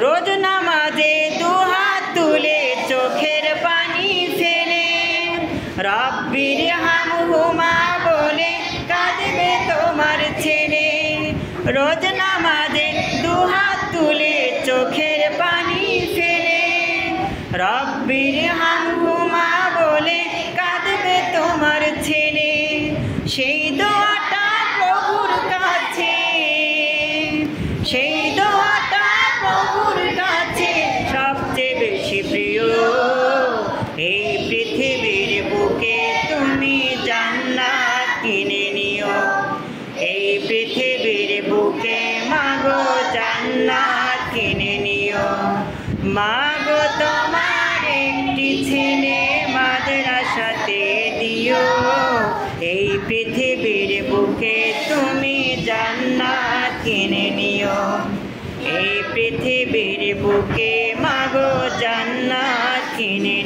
রোজ নামাজে দুহাত তুলে চোখের পানি ফেলে রব্বির হামহুমা বলে কাঁদবে তোমার ছেলে। রোজ নামাজে দুহাত তুলে চোখের পানি ফেলে রব্বির হামহুমা বলে কাঁদবে তোমার ছেলে। সেই দোয়াটা প্রভুর কাছে, সেই দোয়াটা প্রভুর কাছে সবচেয়ে বেশি প্রিয়। এই পৃথিবীর বুকে তুমি জান্নাত কিনে নিও, এই পৃথিবীর বুকে মাগো জান্নাত কিনে নিও। মাগো তোমার একটি ছেলে মাদ্রাসাতে দিও, এই পৃথিবীর বুকে তুমি জান্নাত কিনে নিও, এই পৃথিবীর বুকে মাগো জান্নাত কিনে